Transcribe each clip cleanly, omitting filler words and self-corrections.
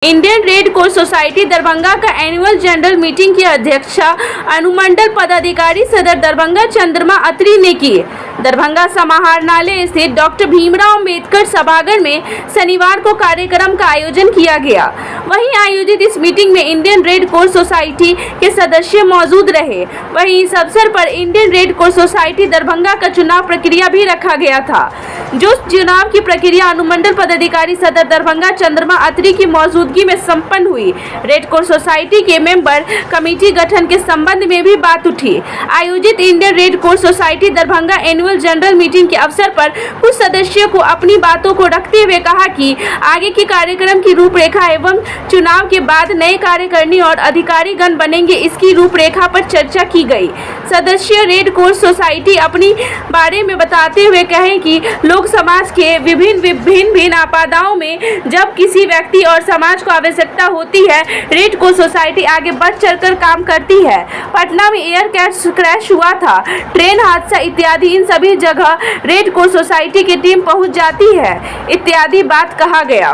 Indian red cross society Darbhanga का annual general meeting की अध्यक्षता अनुमंडल पदाधिकारी सदर दरभंगा चंद्रमा अत्री ने की। दरभंगा समाहरणालय स्थित डॉक्टर भीमराव अंबेडकर सभागार में शनिवार को कार्यक्रम का आयोजन किया गया। वहीं आयोजित इस मीटिंग में इंडियन रेड क्रॉस सोसाइटी के सदस्य मौजूद रहे। वहीं इस अवसर पर Indian red cross society Darbhanga का चुनाव प्रक्रिया भी रखा गया था, जो चुनाव की प्रक्रिया अनुमंडल पदाधिकारी सदर दरभंगा चंद्रमा अत्री की मौजूदगी में संपन्न हुई। रेड क्रॉस सोसाइटी के मेंबर कमेटी गठन के संबंध में भी बात उठी। आयोजित Indian red cross society Darbhanga annual general meeting के अवसर पर कुछ सदस्यों को अपनी बातों को रखते हुए कहा कि आगे के कार्यक्रम की रूपरेखा एवं चुनाव के बाद नए कार्यकारिणी और अधिकारी गण बनेंगे, इसकी रूपरेखा पर चर्चा की गई। सदस्य रेड क्रॉस सोसाइटी अपनी बारे में बताते हुए कहे कि लोग समाज के विभिन्न आपदाओं में जब किसी व्यक्ति और समाज को आवश्यकता होती है, रेड क्रॉस सोसाइटी आगे बढ़ चढ़कर काम करती है। पटना में एयर क्रैश हुआ था, ट्रेन हादसा इत्यादि, इन सभी जगह रेड क्रॉस सोसाइटी की टीम पहुंच जाती है इत्यादि बात कहा गया।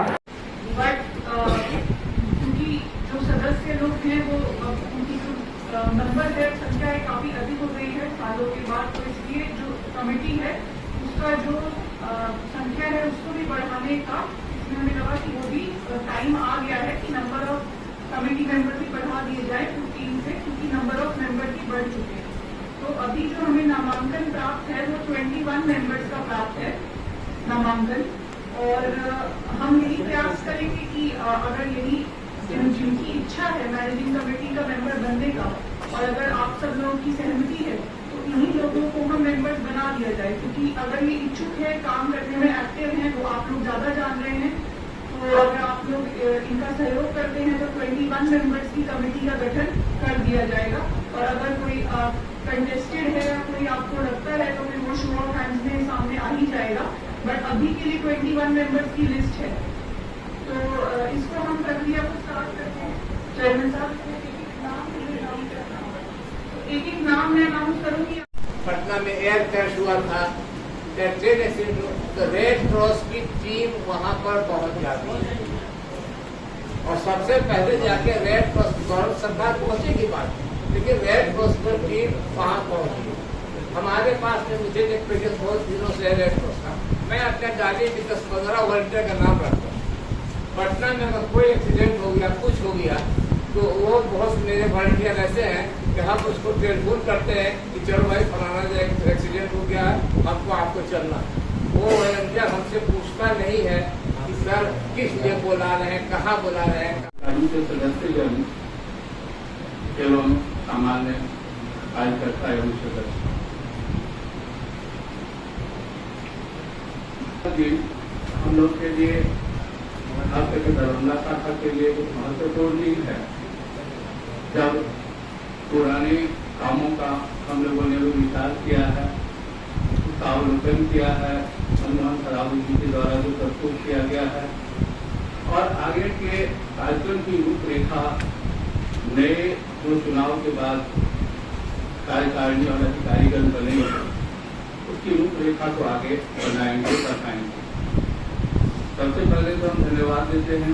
क्योंकि जो सदस्य लोग हैं वो उनकी जो नंबर है, संख्या है, काफी अधिक हो गई है सालों के बाद, तो इसलिए जो कमेटी है उसका जो संख्या है उसको भी बढ़ाने का इसमें हमें लगा कि वो भी टाइम आ गया है कि नंबर ऑफ कमेटी मेंबर भी बढ़ा दिए जाए 15 से, क्योंकि नंबर ऑफ मेंबर भी बढ़ चुके हैं। तो अभी जो हमें नामांकन प्राप्त है वो 21 मेंबर्स का प्राप्त है नामांकन, और हम यही प्रयास करेंगे कि अगर यही जिनकी इच्छा है मैनेजिंग कमेटी का मेंबर बनने का, और अगर आप सब लोगों की सहमति है तो इन्हीं लोगों को हम मेंबर्स बना दिया जाए, क्योंकि अगर ये इच्छुक है, काम करने में एक्टिव हैं, तो आप लोग ज्यादा जान रहे हैं, तो अगर आप लोग इनका सहयोग करते हैं तो 21 मेंबर्स की कमेटी का गठन कर दिया जाएगा। और अगर कोई कंटेस्टेड है या कोई आपको लगता है तो फिर वो शो ऑफ हैंड्स में सामने आ ही जाएगा, बट अभी के लिए 21 मेंबर्स की लिस्ट है। तो इसको हम प्रक्रिया को स्टार्ट करते हैं। चेयरमैन साहब, एक एक नाम मैं अनाउंस करूंगी। पटना में एयर क्रैश हुआ था, ट्रेन एक्सीडेंट, तो रेड क्रॉस की टीम वहां पर पहुंच जाती है और सबसे पहले जाके रेड क्रॉस, गवर्नमेंट सरकार पहुंचेगी बात, लेकिन रेड क्रॉस की टीम वहां पहुंची। हमारे पास में मुझे एक पेशेंट बहुत दिनों से रेड क्रॉस का, मैं अपने गाड़ी में 10-15 वॉलंटियर का नाम रखता हूँ। पटना में अगर कोई एक्सीडेंट हो गया, कुछ हो गया, तो वो बहुत मेरे वॉलंटियर ऐसे हैं कि हम उसको टेलीफोन करते हैं कि चलो भाई फलाना एक्सीडेंट हो गया है, हमको आपको चलना। वो वॉलंटियर हमसे पूछता नहीं है कि सर किस लिए बुला रहे हैं, कहाँ बुला रहे हैं। कानून के सदस्यगण एवं सामान्य कार्यकर्ता एवं सदस्य हम लोग के लिए, खासकर दरभंगा शाखा के लिए एक महत्वपूर्ण दिन है, जब पुराने कामों का हम लोगों ने विचार किया है, उसका अवलोकन किया है, मनमोहन सरावगी जी के द्वारा जो प्रस्तुत किया गया है, और आगे के कार्यक्रम की रूपरेखा नए जो चुनाव के बाद कार्यकारिणी और अधिकारीगण बनेंगे उसकी रूपरेखा को आगे बनाएंगे, बताएंगे। सबसे पहले तो हम धन्यवाद देते हैं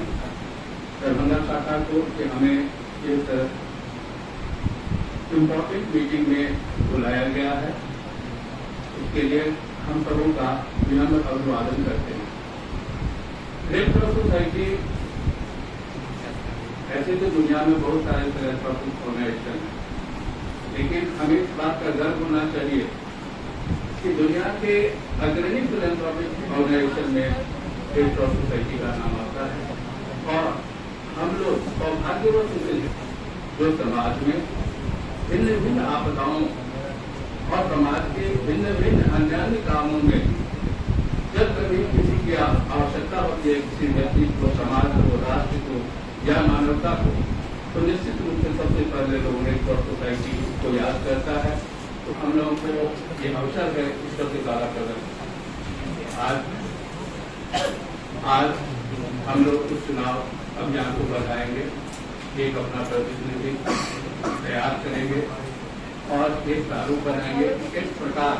दरभंगा शाखा को कि हमें इस इम्पोर्टेंट मीटिंग में बुलाया गया है। इसके लिए हम सबों का विनम्र अभिवादन करते हैं। रेड क्रॉस सोसाइटी ऐसे तो दुनिया में बहुत सारे फिलैंथ्रोपिक ऑर्गेनाइजेशन है, लेकिन हमें इस बात का गर्व होना चाहिए कि दुनिया के अग्रणी फिलैंथ्रोपिक ऑर्गेनाइजेशन में रेड क्रॉस सोसाइटी का नाम आता है। और हम लोग सौभाग्यवश जो समाज में भिन्न भिन्न आपदाओं और समाज के भिन्न भिन्न अन्य कामों में जब कभी किसी की आवश्यकता होती है, किसी व्यक्ति को, समाज को, राष्ट्र को या मानवता को, तो निश्चित रूप से सबसे पहले लोग रेड क्रॉस सोसाइटी को याद करता है। तो हम लोगों को ये अवसर है इस सबसे सारा कदम। आज हम लोग उस चुनाव अभियान को बढ़ाएंगे, एक अपना प्रतिनिधि तैयार करेंगे और एक प्रारूप बनाएंगे, किस प्रकार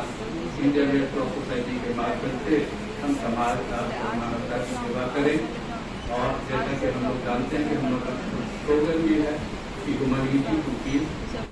इंडियन रेड क्रॉस सोसाइटी के माध्यम से हम समाज का, मानवता की सेवा करें और जैसा कि हम लोग जानते हैं कि हम लोग का स्लोगन भी है कि ह्यूमैनिटी टू पीस।